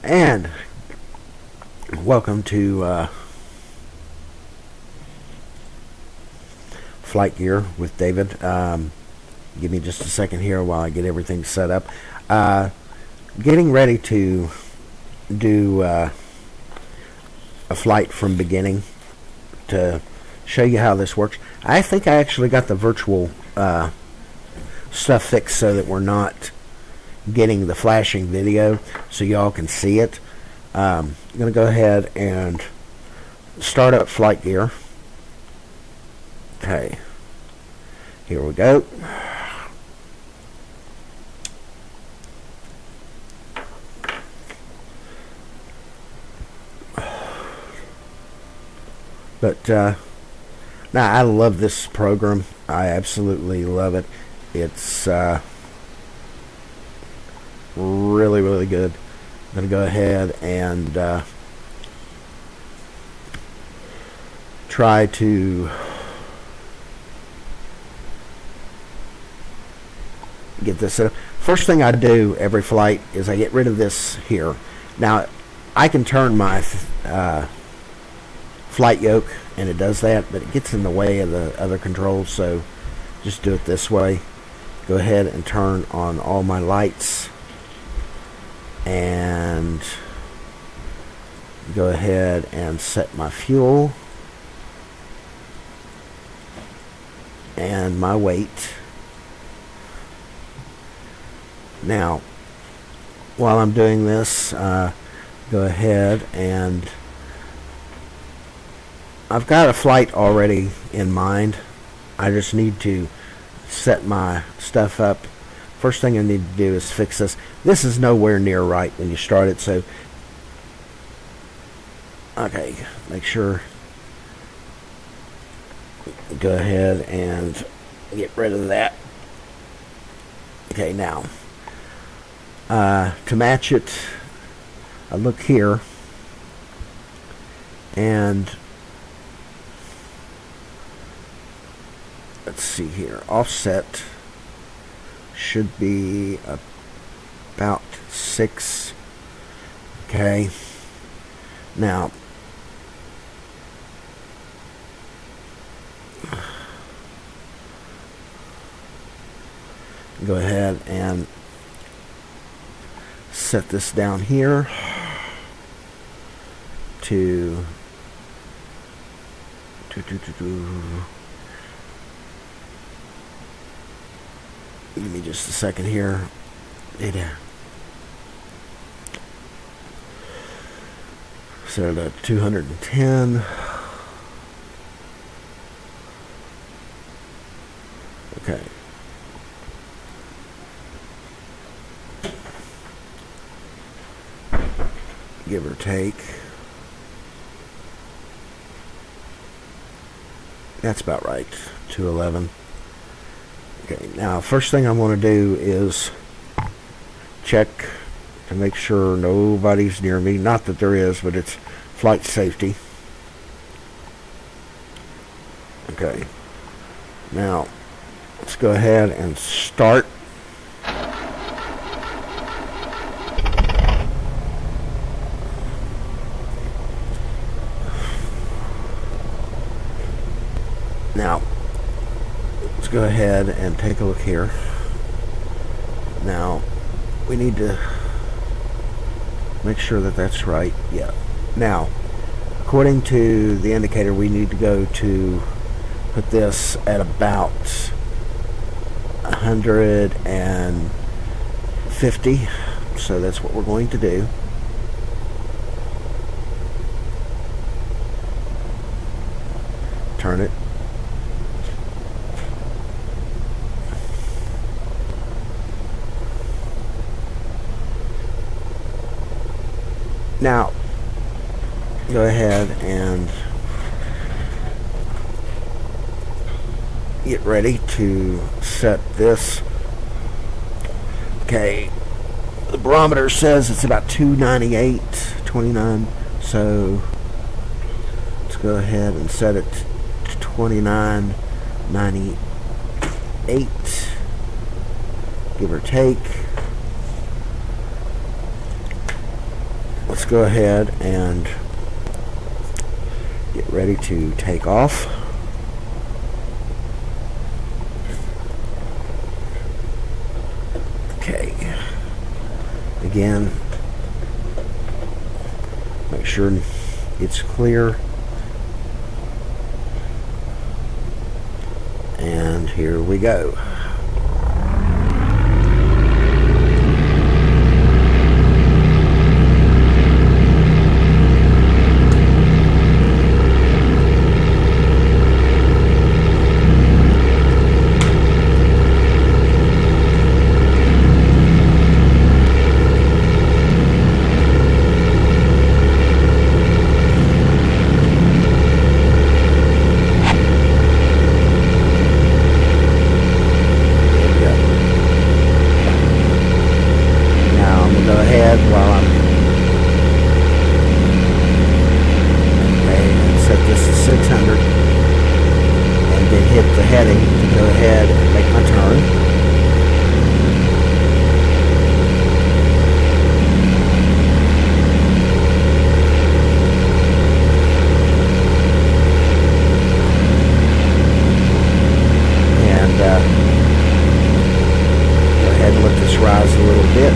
And welcome to Flight Gear with David. Give me just a second here while I get everything set up. Getting ready to do a flight from beginning to show you how this works. I think I actually got the virtual stuff fixed so that we're not getting the flashing video so y'all can see it. I'm going to go ahead and start up Flight Gear. Okay, here we go. But now I love this program. I absolutely love it. It's really, really good. I'm going to go ahead and try to get this set up. First thing I do every flight is I get rid of this here. Now, I can turn my flight yoke, and it does that, but it gets in the way of the other controls, so just do it this way. Go ahead and turn on all my lights, and go ahead and set my fuel and my weight. Now, while I'm doing this, go ahead and I've got a flight already in mind. I just need to set my stuff up. First thing I need to do is fix this. This is nowhere near right when you start it, so okay, make sure. Go ahead and get rid of that. Okay, now to match it, I look here, and let's see here. Offset should be about 6. Okay. Now, go ahead and set this down here to give me just a second here. Set it at 210. Okay. Give or take. That's about right. 211. Okay, now first thing I want to do is check to make sure nobody's near me. Not that there is, but it's flight safety. Okay, now let's go ahead and start. Now, let's go ahead and take a look here. Now, we need to make sure that that's right. Yeah. Now, according to the indicator, we need to go to put this at about 150. So that's what we're going to do. Turn it. Now, go ahead and get ready to set this. Okay, the barometer says it's about 298.29, so let's go ahead and set it to 29.98, give or take. let's go ahead and get ready to take off. Okay. Again, make sure it's clear. And here we go. Rise a little bit,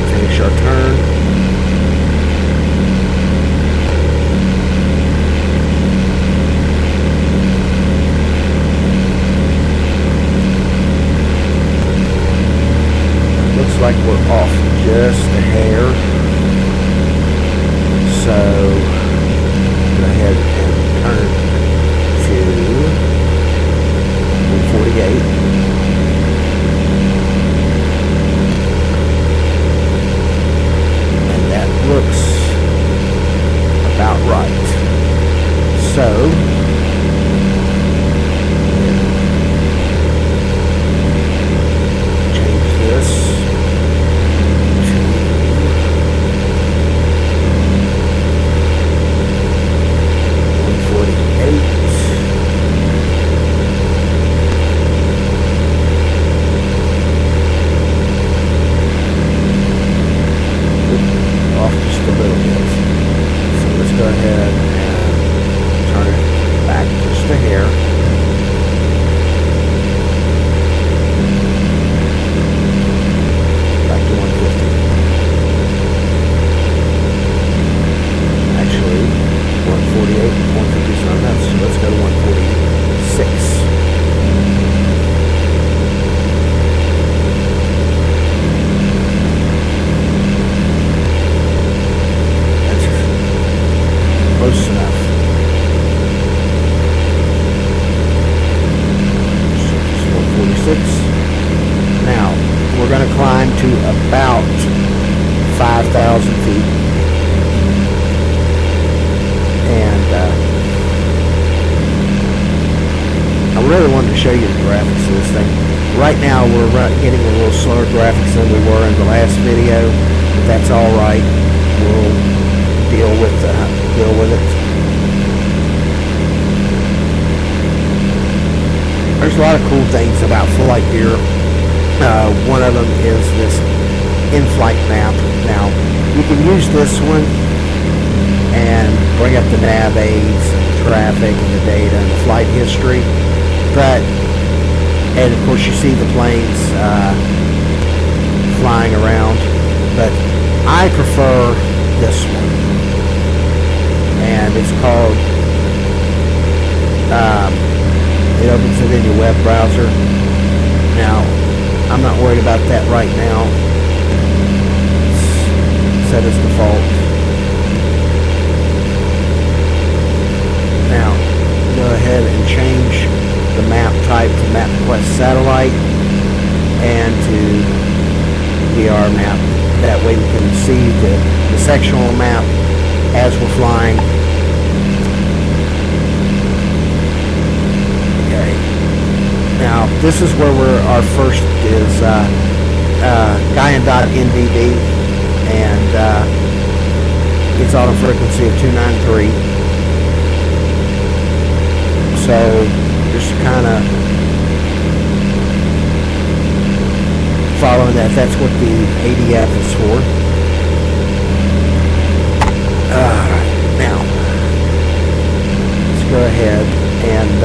finish our turn, looks like we're off just a hair, so go ahead and turn to 148. Looks about right. So change this to 148. Just a little bit. So let's go ahead and turn it back just a hair. Back to 150. Actually, 148, 150 is not enough, so let's go to 146. Close enough. So 146. Now we're going to climb to about 5,000 feet, and I really wanted to show you the graphics of this thing. Right now we're getting a little slower graphics than we were in the last video, but that's all right. We'll deal with it. There's a lot of cool things about Flightgear. One of them is this in-flight map. Now, you can use this one and bring up the nav aids and the traffic and the data and the flight history. And of course you see the planes flying around. But I prefer this one. And it's called, it opens it in your web browser. Now, I'm not worried about that right now. It's set as default. Now, go ahead and change the map type to MapQuest Satellite and to VR map. That way we can see the sectional map as we're flying. Okay. Now this is where our first is Guyan.NDB, and it's auto frequency of 293. So just kind of following that. That's what the ADF is for. go ahead and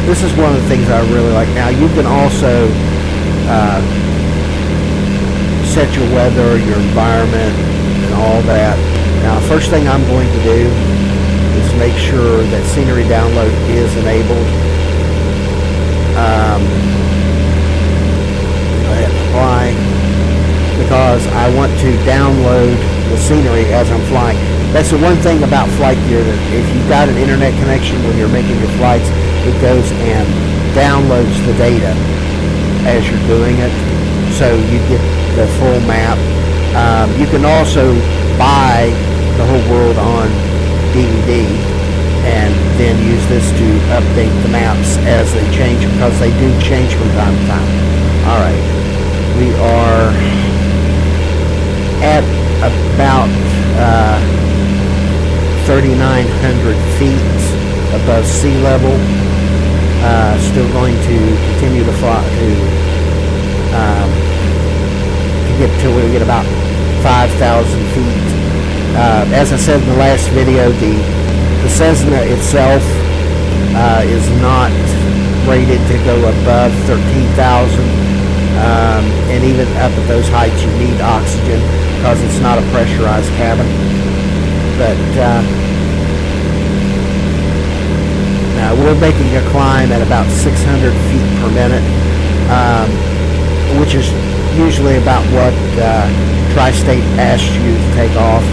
this is one of the things I really like. Now you can also set your weather, your environment, and all that. Now, first thing I'm going to do is make sure that scenery download is enabled. Go ahead and apply, because I want to download the scenery as I'm flying. That's the one thing about Flightgear, that if you've got an internet connection when you're making your flights, it goes and downloads the data as you're doing it, so you get the full map. You can also buy the whole world on DVD and then use this to update the maps as they change, because they do change from time to time. Alright, we are at about 3,900 feet above sea level. Still going to continue to fly to get till we get about 5,000 feet. As I said in the last video, the Cessna itself is not rated to go above 13,000, and even up at those heights you need oxygen because it's not a pressurized cabin. But we're making a climb at about 600 feet per minute, which is usually about what Tri-State asks you to take off.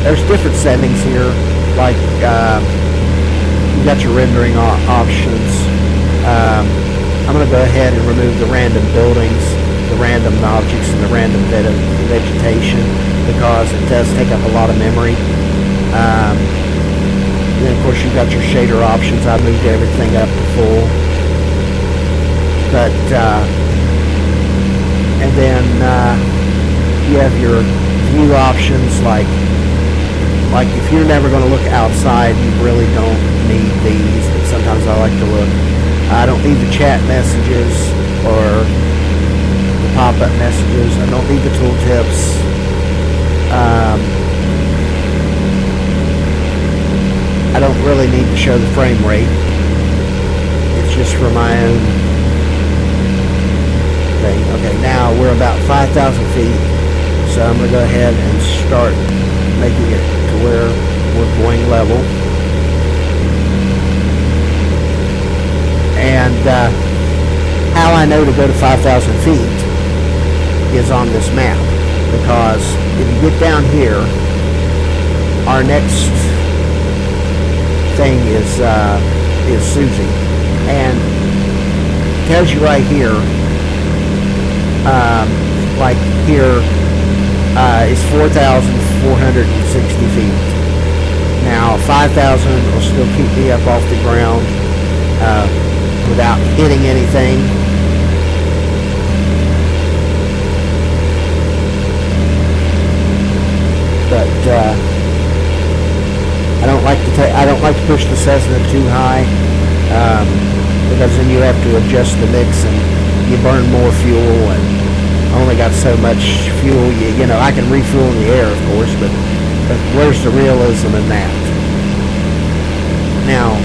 There's different settings here, like you got your rendering options. I'm going to go ahead and remove the random buildings, the random objects, and the random vegetation, because it does take up a lot of memory. And then of course you've got your shader options. I moved everything up to full. But and then you have your view options, like if you're never going to look outside, you really don't need these, but sometimes I like to look. I don't need the chat messages or the pop-up messages. I don't need the tooltips. I don't really need to show the frame rate. It's just for my own thing. Okay, now we're about 5,000 feet, so I'm going to go ahead and start making it to where we're going level. And how I know to go to 5,000 feet is on this map, because if you get down here, our next thing is Susie, and it tells you right here, like here is 4,460 feet. Now 5,000 will still keep me up off the ground without hitting anything. But I don't like to push the Cessna too high, because then you have to adjust the mix and you burn more fuel, and I only got so much fuel. You know, I can refuel in the air, of course, but where's the realism in that? Now,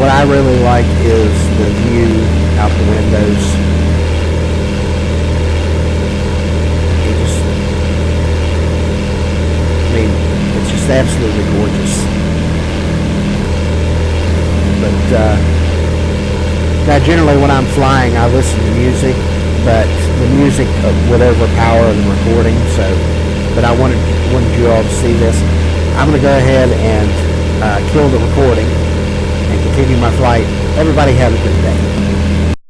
what I really like is the view out the windows. It's just absolutely gorgeous. But now generally when I'm flying, I listen to music, but the music would overpower the recording. But I wanted you all to see this. I'm going to go ahead and kill the recording and continue my flight. Everybody have a good day.